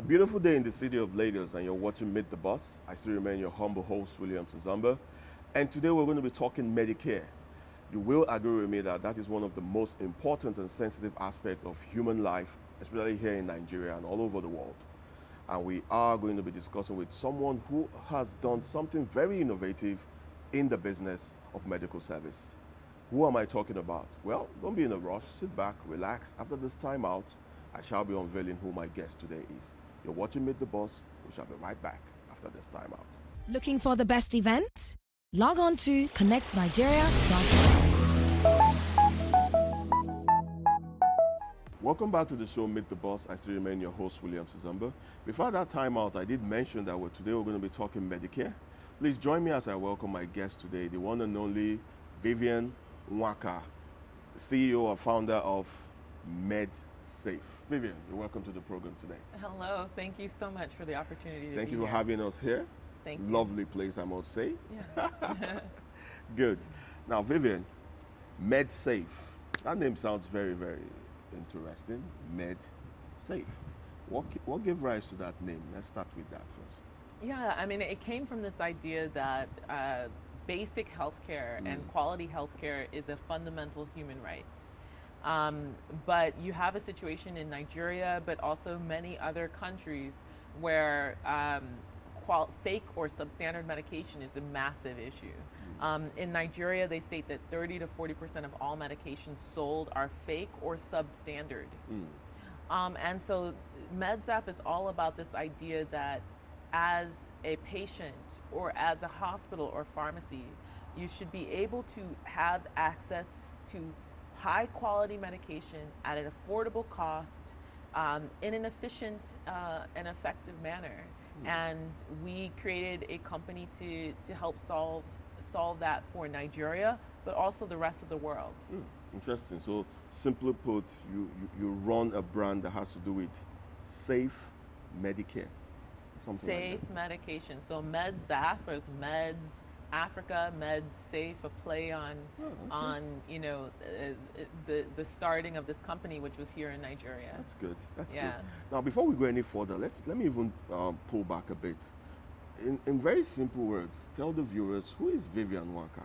beautiful day in the city of Lagos, and you're watching Meet the Boss. I still remain your humble host, William Nwakah. And today we're going to be talking Medicare. You will agree with me that that is one of the most important and sensitive aspects of human life, especially here in Nigeria and all over the world. And we are going to be discussing with someone who has done something very innovative in the business of medical service. Who am I talking about? Well, don't be in a rush. Sit back, relax. After this time out, I shall be unveiling who my guest today is. You're watching Meet the Boss. We shall be right back after this time out. Looking for the best events? Log on to Connectnigeria.com. Welcome back to the show, Meet the Boss. I still remain your host, William Nwakah. Before that time out, I did mention that today we're going to be talking Medicare. Please join me as I welcome my guest today, the one and only Vivian Nwakah, CEO or founder of Medsaf. Vivian, you're welcome to the program today. Hello, thank you so much for the opportunity to Thank be you for here. having us here. Thank you. Lovely place, I must say. Yeah. Good. Now, Vivian, Medsaf. That name sounds very, very interesting. Medsaf. What gave rise to that name? Let's start with that first. Yeah, I mean, it came from this idea that basic healthcare and quality healthcare is a fundamental human right. But you have a situation in Nigeria, but also many other countries where fake or substandard medication is a massive issue. In Nigeria, they state that 30 to 40% of all medications sold are fake or substandard. And so Medsaf is all about this idea that as a patient or as a hospital or pharmacy, you should be able to have access to high quality medication at an affordable cost in an efficient and effective manner. And we created a company to help solve that for Nigeria, but also the rest of the world. Interesting. So, simply put, you run a brand that has to do with safe Medicare. Something Safe like that. medication. So Medsaf is Meds Africa, Meds Safe, a play on the starting of this company, which was here in Nigeria. That's good. That's Yeah. good. Now, before we go any further, let me even pull back a bit. In very simple words, tell the viewers, who is Vivian Nwakah?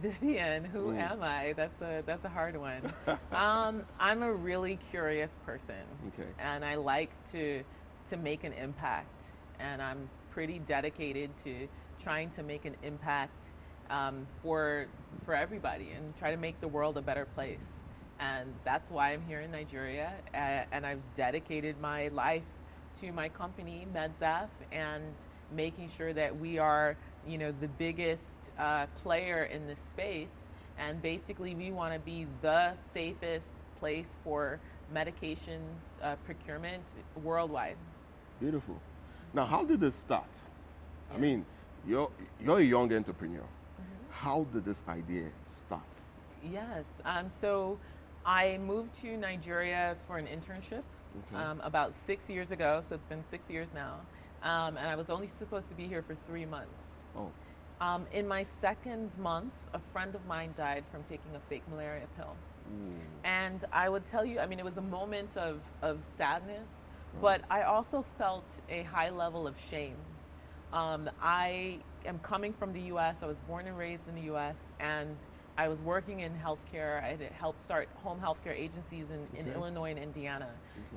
Vivian, who am I? That's a hard one. I'm a really curious person, Okay. and I like to make an impact, and I'm pretty dedicated to trying to make an impact for everybody and try to make the world a better place. And that's why I'm here in Nigeria, and I've dedicated my life to my company, Medsaf, and making sure that we are, the biggest player in this space. And basically, we want to be the safest place for medications procurement worldwide. Beautiful. Now, how did this start? I mean, you're a young entrepreneur. How did this idea start? Yes. So I moved to Nigeria for an internship about 6 years ago. So it's been 6 years now. And I was only supposed to be here for 3 months. Oh. In my second month, a friend of mine died from taking a fake malaria pill. And I would tell you, I mean, it was a moment of sadness, but I also felt a high level of shame. I am coming from the U.S. I was born and raised in the U.S. and I was working in healthcare. I had helped start home healthcare agencies in Illinois and Indiana.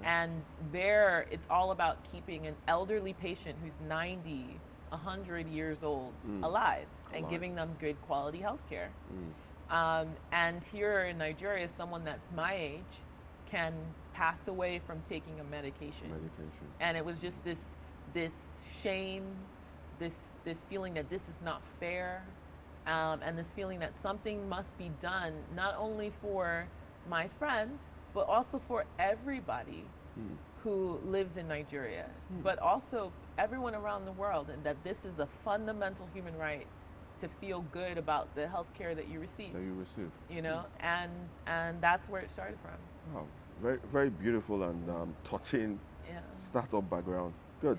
And there, it's all about keeping an elderly patient who's 90, 100 years old alive and giving them good quality healthcare. And here in Nigeria, someone that's my age can pass away from taking a medication. And it was just this shame, this feeling that this is not fair, and this feeling that something must be done, not only for my friend, but also for everybody who lives in Nigeria, but also everyone around the world, and that this is a fundamental human right to feel good about the health care that you receive. And that's where it started from. Oh, very, very beautiful and touching startup background. Good.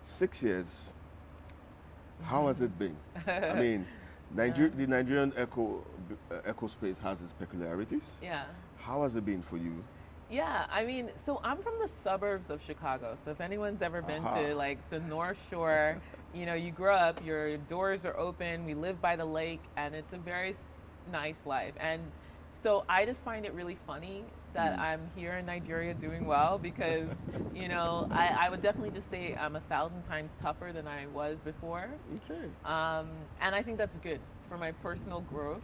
6 years. How has it been? I mean, the Nigerian eco space has its peculiarities. Yeah. How has it been for you? Yeah, I mean, so I'm from the suburbs of Chicago. So if anyone's ever been to like the North Shore, you grow up, your doors are open, we live by the lake, and it's a very nice life. And so I just find it really funny that I'm here in Nigeria doing well because, I would definitely just say I'm 1,000 times tougher than I was before. Okay. And I think that's good for my personal growth.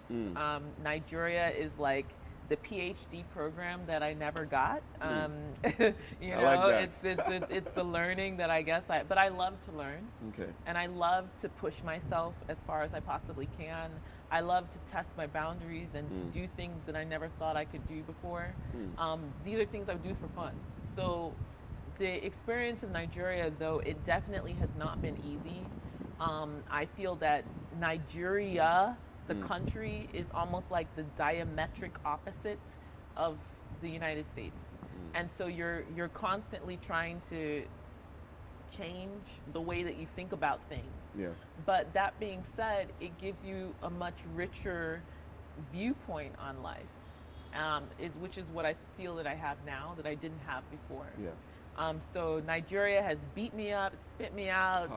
Nigeria is like the PhD program that I never got. It's the learning that I guess but I love to learn. Okay. And I love to push myself as far as I possibly can. I love to test my boundaries and to do things that I never thought I could do before. These are things I do for fun. So the experience in Nigeria, though, it definitely has not been easy. I feel that Nigeria, the country, is almost like the diametric opposite of the United States. And so you're constantly trying to change the way that you think about things. Yeah. But that being said, it gives you a much richer viewpoint on life, which is what I feel that I have now that I didn't have before. Yeah. So Nigeria has beat me up, spit me out,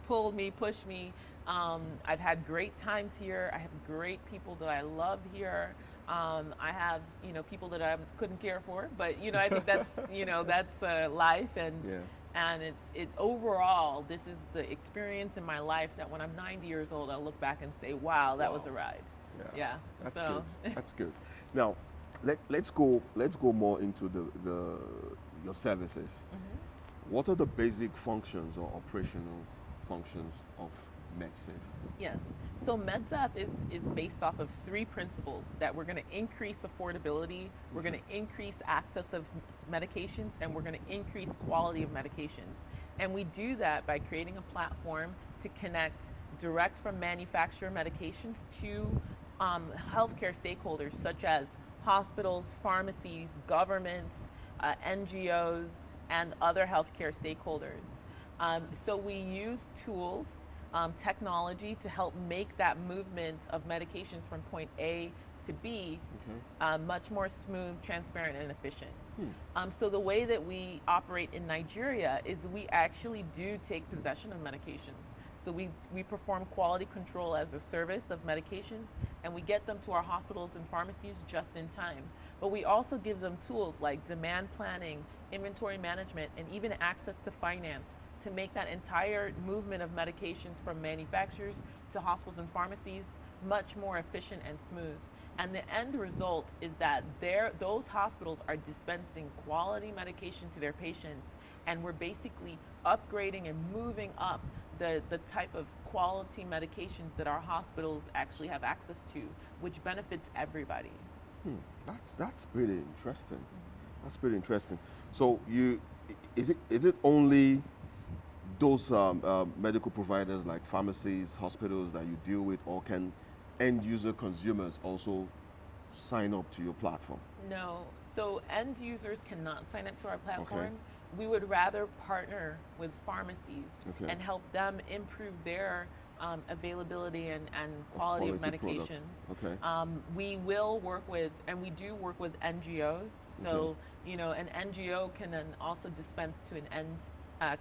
pulled me, pushed me. I've had great times here. I have great people that I love here. I have, people that I couldn't care for, but I think that's, that's life, and it's overall, this is the experience in my life that when I'm 90 years old, I'll look back and say, wow, that was a ride. Yeah. That's so. good. That's good. Now, let's go more into your services. What are the basic functions or operational functions of Medsaf? Yes. So Medsaf is based off of 3 principles that we're going to increase affordability, we're going to increase access of medications, and we're going to increase quality of medications. And we do that by creating a platform to connect direct from manufacturer medications to healthcare stakeholders such as hospitals, pharmacies, governments, NGOs, and other healthcare stakeholders. So we use tools, technology to help make that movement of medications from point A to B much more smooth, transparent, and efficient. So the way that we operate in Nigeria is we actually do take possession of medications. So we perform quality control as a service of medications, and we get them to our hospitals and pharmacies just in time. But we also give them tools like demand planning, inventory management, and even access to finance to make that entire movement of medications from manufacturers to hospitals and pharmacies much more efficient and smooth. And the end result is that those hospitals are dispensing quality medication to their patients, and we're basically upgrading and moving up the type of quality medications that our hospitals actually have access to, which benefits everybody. That's pretty interesting. That's pretty interesting. So is it only those medical providers like pharmacies, hospitals that you deal with, or can end user consumers also sign up to your platform? No. So end users cannot sign up to our platform. We would rather partner with pharmacies and help them improve their availability and quality of medications. We will work with, and we do work with NGOs. So, an NGO can then also dispense to an end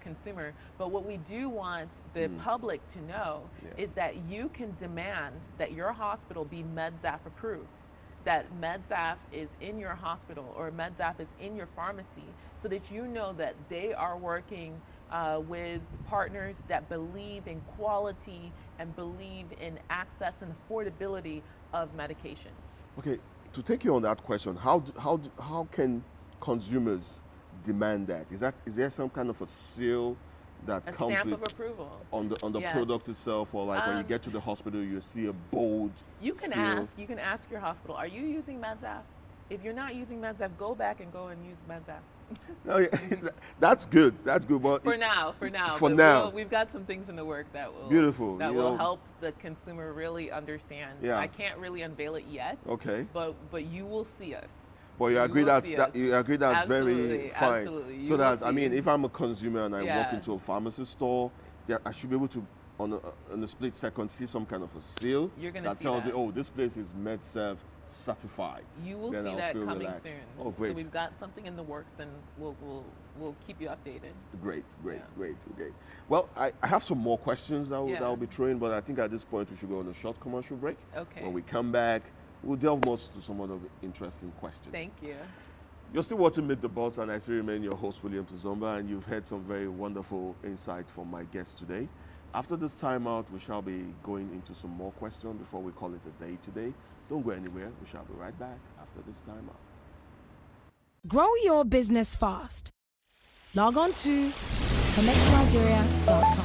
consumer. But what we do want the public to know is that you can demand that your hospital be Medsaf approved, that Medsaf is in your hospital or Medsaf is in your pharmacy, so that you know that they are working with partners that believe in quality and believe in access and affordability of medications. Okay, to take you on that question, how can consumers demand that? Is there some kind of a seal that comes stamp with of approval on the product itself, or like when you get to the hospital you see a bold you can seal? you can ask your hospital, are you using Medsaf? If you're not using Medsaf, go back and go and use Medsaf. No, that's good. But for now, we've got some things in the work that will help the consumer really understand. Yeah. I can't really unveil it yet. Okay. But you will see us. But you agree that's Absolutely, very fine. Absolutely. So that, I mean, if I'm a consumer and I walk into a pharmacy store, I should be able to on a split second see some kind of a seal You're gonna that see tells me, that. oh, this place is Medsaf certified. You will Then see I'll that feel coming relaxed. soon. Oh, great. So we've got something in the works, and we'll keep you updated. Great. Yeah. Well, I have some more questions that Yeah. I'll be throwing, but I think at this point we should go on a short commercial break. Okay. When we come back, we'll delve more to some other interesting questions. Thank you. You're still watching Meet the Boss, and I still remain your host, William Tuzomba, and you've heard some very wonderful insight from my guests today. After this timeout, we shall be going into some more questions before we call it a day today. Don't go anywhere. We shall be right back after this timeout. Grow your business fast. Log on to Connectnigeria.com.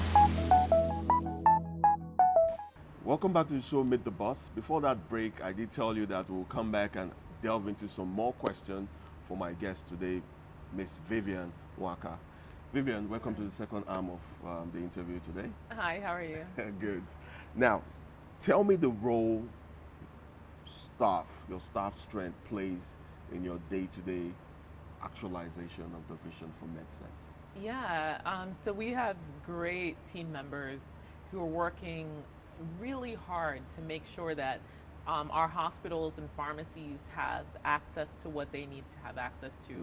Welcome back to the show, Meet the Boss. Before that break, I did tell you that we'll come back and delve into some more questions for my guest today, Miss Vivian Nwakah. Vivian, welcome to the second arm of the interview today. Hi, how are you? Good. Now, tell me the role your staff strength plays in your day-to-day actualization of the vision for Medsaf. Yeah, so we have great team members who are working really hard to make sure that our hospitals and pharmacies have access to what they need to have access to.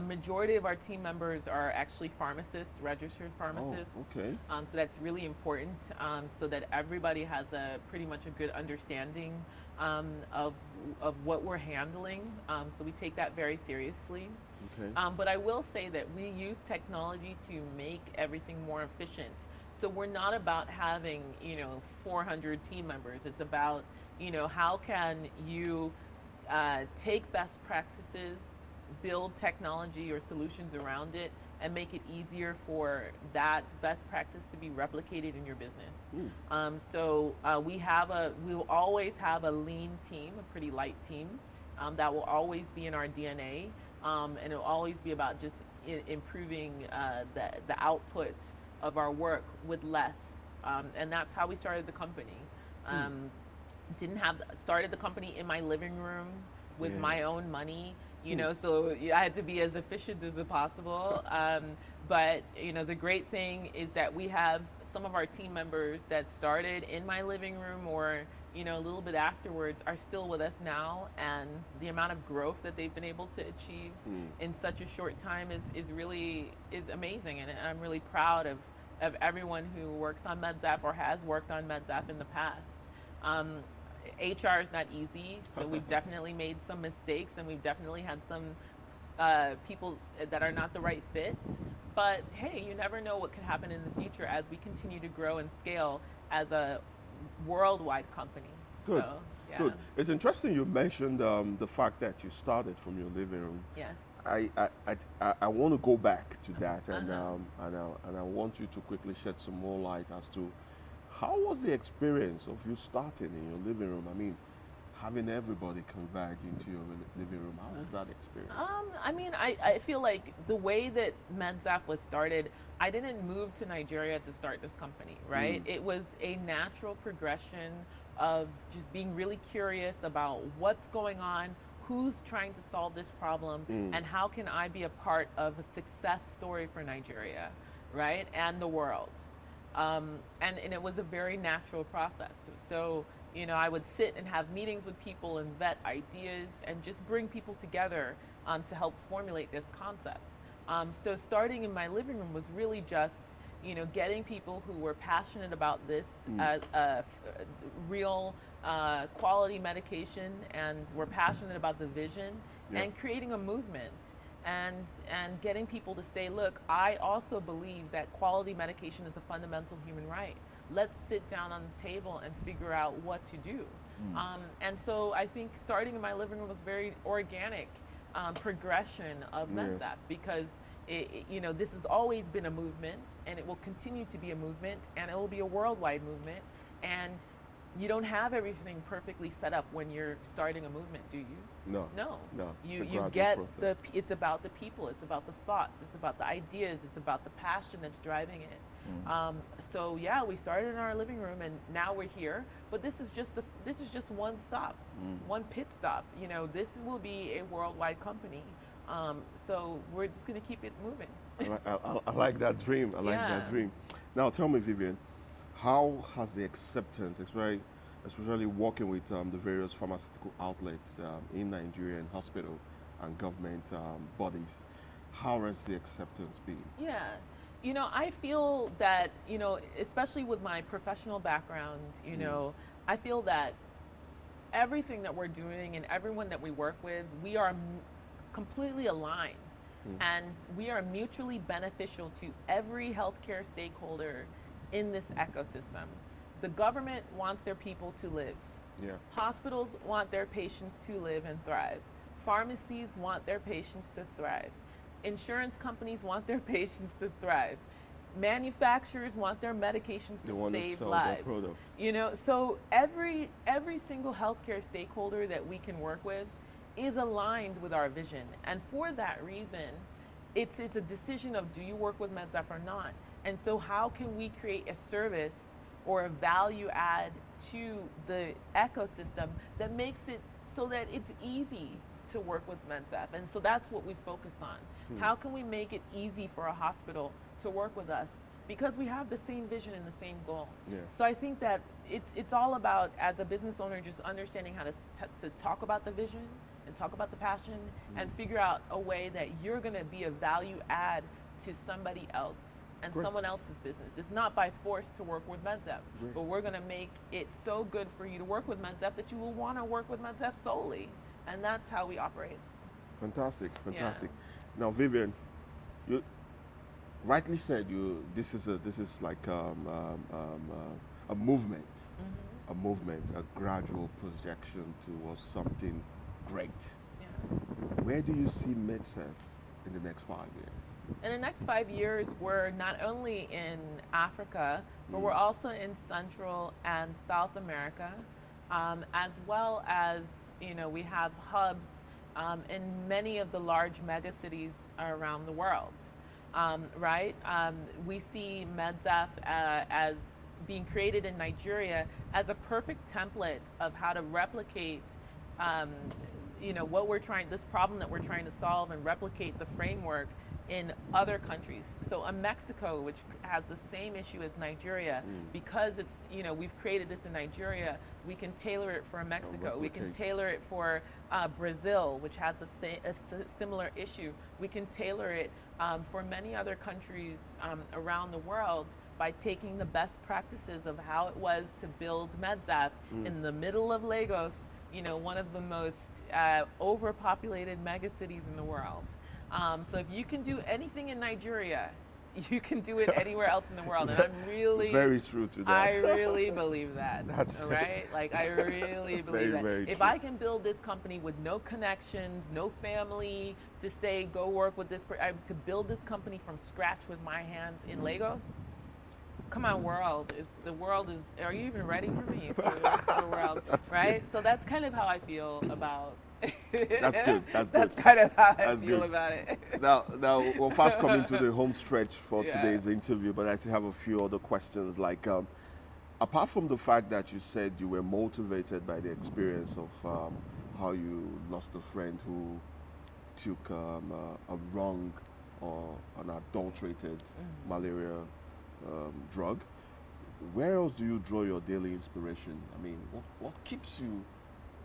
Majority of our team members are actually pharmacists, registered pharmacists. Oh, okay. So that's really important, so that everybody has pretty much a good understanding of what we're handling. So we take that very seriously. Okay. But I will say that we use technology to make everything more efficient. So we're not about having 400 team members. It's about how can you take best practices, build technology or solutions around it, and make it easier for that best practice to be replicated in your business. So we will always have a lean team, a pretty light team, that will always be in our DNA, and it'll always be about just improving the output of our work with less, and that's how we started the company. Started the company in my living room with my own money. So I had to be as efficient as possible. But the great thing is that we have some of our team members that started in my living room or a little bit afterwards are still with us now, and the amount of growth that they've been able to achieve in such a short time is amazing, and I'm really proud of everyone who works on Medsaf or has worked on Medsaf in the past. HR is not easy, so we've definitely made some mistakes, and we've definitely had some people that are not the right fit. But hey, you never know what could happen in the future as we continue to grow and scale as a worldwide company. Good. So, yeah. Good. It's interesting you mentioned the fact that you started from your living room. Yes. I want to go back to that, and I want you to quickly shed some more light as to how was the experience of you starting in your living room? I mean, having everybody converge into your living room. How was that experience? I feel like the way that Medsaf was started, I didn't move to Nigeria to start this company, right? It was a natural progression of just being really curious about what's going on, who's trying to solve this problem, and how can I be a part of a success story for Nigeria, right? And the world. And it was a very natural process. So, I would sit and have meetings with people and vet ideas and just bring people together to help formulate this concept. So starting in my living room was really just, getting people who were passionate about this real quality medication and were passionate about the vision and creating a movement. And getting people to say, look, I also believe that quality medication is a fundamental human right. Let's sit down on the table and figure out what to do. And so I think starting in my living room was very organic progression of Medsaf, because this has always been a movement, and it will continue to be a movement, and it will be a worldwide movement. And you don't have everything perfectly set up when you're starting a movement, do you? No. You get process. It's about the people, it's about the thoughts, it's about the ideas, it's about the passion that's driving it. So yeah, we started in our living room, and now we're here. But this is just one stop, one pit stop. This will be a worldwide company. So we're just going to keep it moving. I like that dream. I like that dream. Now tell me, Vivian, How has the acceptance, especially working with the various pharmaceutical outlets in Nigeria and hospital and government bodies, how has the acceptance been? Yeah. I feel that, especially with my professional background, I feel that everything that we're doing and everyone that we work with, we are completely aligned and we are mutually beneficial to every healthcare stakeholder in this ecosystem. The government wants their people to live. Yeah. Hospitals want their patients to live and thrive. Pharmacies want their patients to thrive. Insurance companies want their patients to thrive. Manufacturers want their medications They to want to save sell lives. their products. So every single healthcare stakeholder that we can work with is aligned with our vision. And for that reason, it's a decision of, do you work with Medsaf or not? And so how can we create a service or a value add to the ecosystem that makes it so that it's easy to work with Medsaf? And so that's what we focused on. How can we make it easy for a hospital to work with us? Because we have the same vision and the same goal. Yes. So I think that it's all about, as a business owner, just understanding how to talk about the vision and talk about the passion and figure out a way that you're going to be a value add to somebody else and Great. someone else's business. It's not by force to work with Medsaf, Great. but we're going to make it so good for you to work with Medsaf that you will want to work with Medsaf solely. And that's how we operate. Fantastic. Now, Vivian, you rightly said this is like a movement, a gradual projection towards something great. Yeah. Where do you see Medsaf in the next 5 years? In the next 5 years, we're not only in Africa, but we're also in Central and South America, as well as, we have hubs in many of the large megacities around the world, right? We see Medsaf as being created in Nigeria as a perfect template of how to replicate this problem that we're trying to solve and replicate the framework in other countries. So in Mexico, which has the same issue as Nigeria, because it's, we've created this in Nigeria, we can tailor it for Mexico. We can tailor it for Brazil, which has a similar issue. We can tailor it for many other countries around the world by taking the best practices of how it was to build Medsaf in the middle of Lagos, one of the most overpopulated megacities in the world. So if you can do anything in Nigeria, you can do it anywhere else in the world. And I'm really very true to that. I really believe that. That's right? Like, I really believe that. Very if true. I can build this company with no connections, no family to say, go work with this, to build this company from scratch with my hands in Lagos, come on, the world is, are you even ready for me for the rest of the world? Right? So that's kind of how I feel about That's good. That's kind of how I That's feel good. about it. Now we're fast coming to the home stretch for Yeah. today's interview, but I still have a few other questions. Like, apart from the fact that you said you were motivated by the experience of how you lost a friend who took a wrong or an adulterated malaria drug, where else do you draw your daily inspiration? I mean, what keeps you?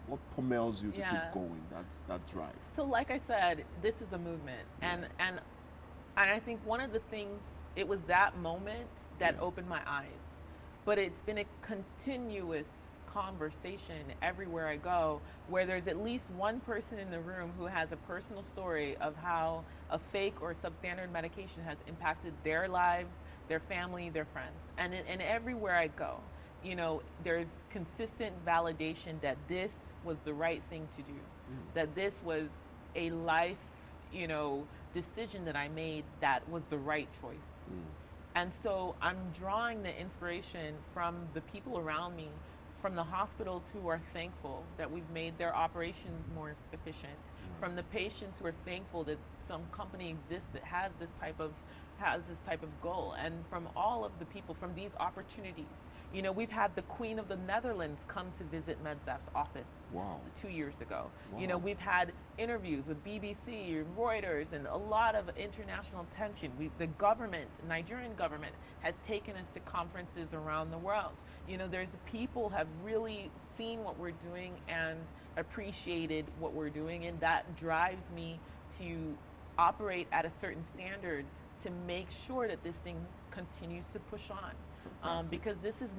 What propels you to keep going? That drive. So, like I said, this is a movement, and I think one of the things, it was that moment that opened my eyes, but it's been a continuous conversation everywhere I go, where there's at least one person in the room who has a personal story of how a fake or substandard medication has impacted their lives, their family, their friends, and everywhere I go, there's consistent validation that this was the right thing to do, that this was a life, decision that I made that was the right choice. And so I'm drawing the inspiration from the people around me, from the hospitals who are thankful that we've made their operations more efficient, from the patients who are thankful that some company exists that has this type of goal, and from all of the people, from these opportunities. You know, we've had the Queen of the Netherlands come to visit Medsaf's office. Wow. 2 years ago. Wow. You know, we've had interviews with BBC, Reuters, and a lot of international attention. The government, Nigerian government, has taken us to conferences around the world. You know, there's people have really seen what we're doing and appreciated what we're doing, and that drives me to operate at a certain standard to make sure that this thing continues to push on. Because this is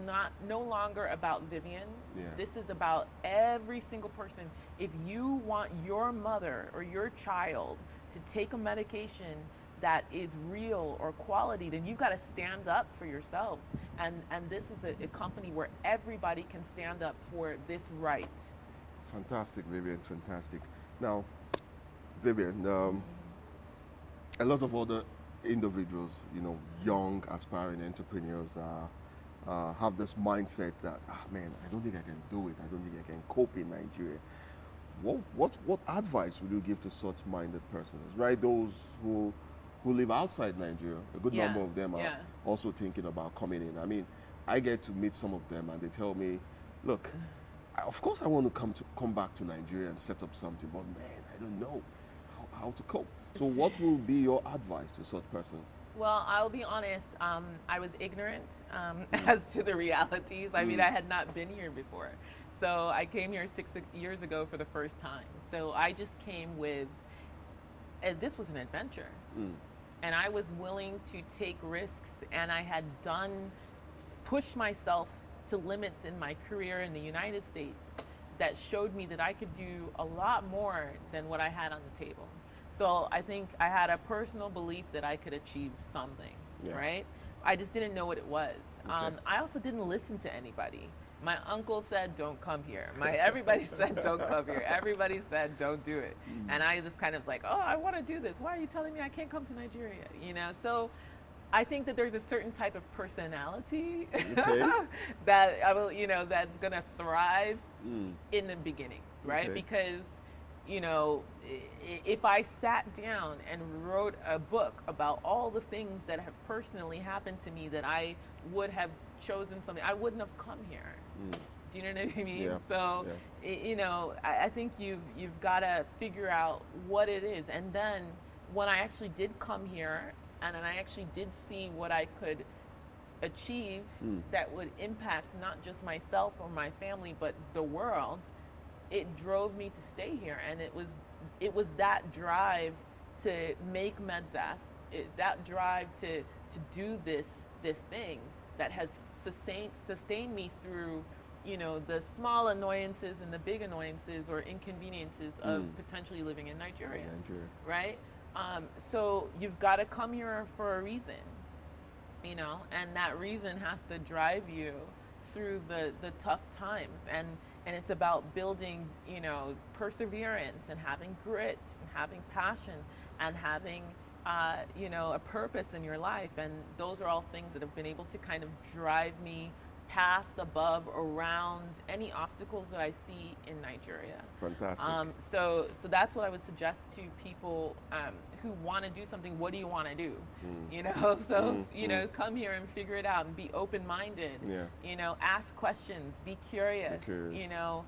no longer about Vivian. Yeah. This is about every single person. If you want your mother or your child to take a medication that is real or quality, then you've got to stand up for yourselves. And this is a company where everybody can stand up for this right. Fantastic, Vivian, fantastic. Now, Vivian, a lot of other individuals, you know, young aspiring entrepreneurs have this mindset that, man, I don't think I can do it. I don't think I can cope in Nigeria. What advice would you give to such minded persons, right? Those who live outside Nigeria, a good number of them are also thinking about coming in. I mean, I get to meet some of them and they tell me, look, of course I want to come back to Nigeria and set up something, but man, I don't know how to cope. So what will be your advice to such persons? Well, I'll be honest, I was ignorant as to the realities. I mean, I had not been here before. So I came here 6 years ago for the first time. So I just came with, this was an adventure. And I was willing to take risks, and I had pushed myself to limits in my career in the United States that showed me that I could do a lot more than what I had on the table. So I think I had a personal belief that I could achieve something, right? I just didn't know what it was. Okay. I also didn't listen to anybody. My uncle said, don't come here. Everybody said, don't come here. Everybody said, don't do it. And I just kind of was like, oh, I want to do this. Why are you telling me I can't come to Nigeria? You know, so I think that there's a certain type of personality that I will, you know, that's going to thrive in the beginning, right? Okay. Because, you know, if I sat down and wrote a book about all the things that have personally happened to me that I would have chosen something, I wouldn't have come here. Do you know what I mean? Yeah. So, you know, I think you've got to figure out what it is. And then when I actually did come here and I actually did see what I could achieve that would impact not just myself or my family, but the world, it drove me to stay here. And it was that drive to make Medsaf, that drive to do this thing that has sustained me through, you know, the small annoyances and the big annoyances or inconveniences of potentially living in Nigeria. Right? So you've got to come here for a reason, you know, and that reason has to drive you through the tough times. And it's about building, you know, perseverance and having grit and having passion and having, you know, a purpose in your life. And those are all things that have been able to kind of drive me past, above, around any obstacles that I see in Nigeria. Fantastic. So that's what I would suggest to people who want to do something. What do you want to do? You know, so you know, come here and figure it out and be open-minded. Yeah. You know, ask questions, be curious. You know,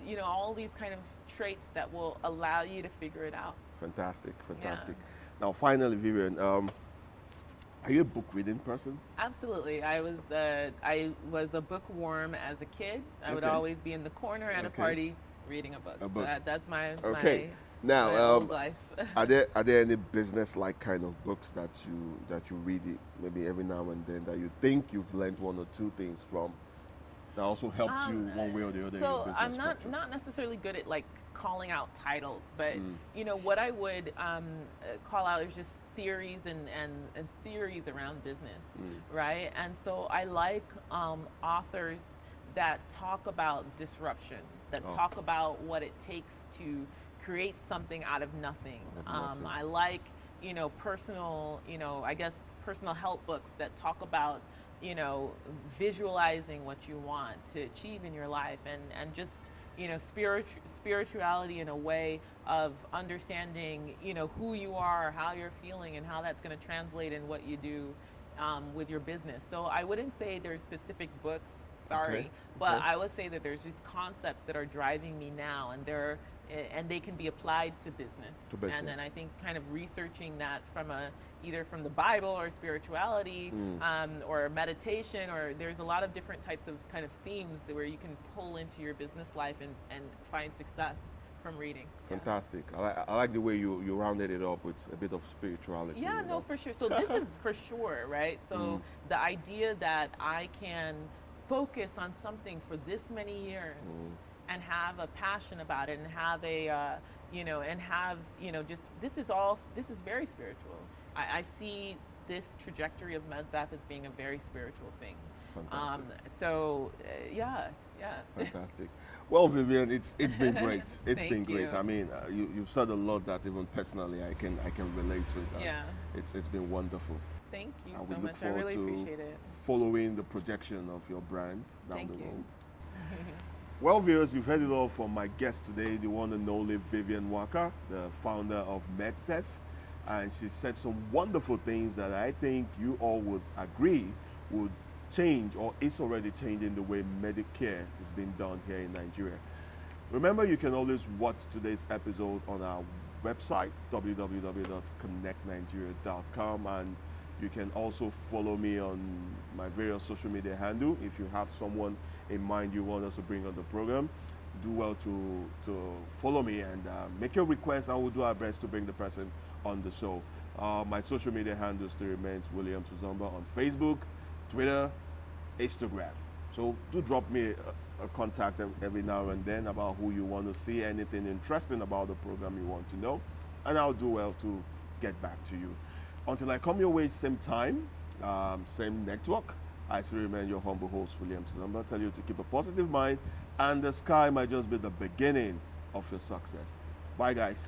you know, all these kind of traits that will allow you to figure it out. Fantastic. Yeah. Now, finally, Vivian, are you a book reading person? Absolutely. I was a bookworm as a kid. I would always be in the corner at a party reading a book. So that's my Now, my old life. are there any business-like kind of books that you read maybe every now and then that you think you've learned one or two things from that also helped you one way or the other in your business? So I'm not necessarily good at like calling out titles, but you know what I would call out is just theories and theories around business, right? And so I like authors that talk about disruption, that talk about what it takes to create something out of nothing. I like, you know, personal help books that talk about, you know, visualizing what you want to achieve in your life, and just, you know, spirituality in a way of understanding, you know, who you are, how you're feeling, and how that's going to translate in what you do. with your business. So I wouldn't say there's specific books, sorry, Okay, but okay. I would say that there's just concepts that are driving me now, and they can be applied to business. To business. And then I think kind of researching that from either from the Bible or spirituality, or meditation, or there's a lot of different types of kind of themes where you can pull into your business life and find success from reading. Yeah. Fantastic. I like the way you rounded it up with a bit of spirituality. Yeah, you no, know? for sure. So this is for sure, right? So the idea that I can focus on something for this many years and have a passion about it and have just this is very spiritual. I see this trajectory of Medsaf as being a very spiritual thing. Fantastic. Yeah. Fantastic. Well, Vivian, it's been great. It's Thank been great. you. I mean, you've said a lot that even personally I can relate to it. Yeah. It's been wonderful. Thank you And we so look much. I forward really to appreciate it. following the projection of your brand down Thank the you. road. Well, viewers, you've heard it all from my guest today, the one and only Vivian Nwakah, the founder of Medsaf. And she said some wonderful things that I think you all would agree would change or is already changing the way Medicare is being done here in Nigeria. Remember, you can always watch today's episode on our website, www.connectnigeria.com, and you can also follow me on my various social media handle. If you have someone in mind you want us to bring on the program, do well to follow me and make your request, and we'll do our best to bring the person on the show. My social media handle still remains William Tuzamba on Facebook, Twitter, Instagram. So do drop me a contact every now and then about who you want to see, anything interesting about the program you want to know, and I'll do well to get back to you. Until I come your way, same time, same network, I still remain your humble host, William Tuzamba. Tell you to keep a positive mind, and the sky might just be the beginning of your success. Bye, guys.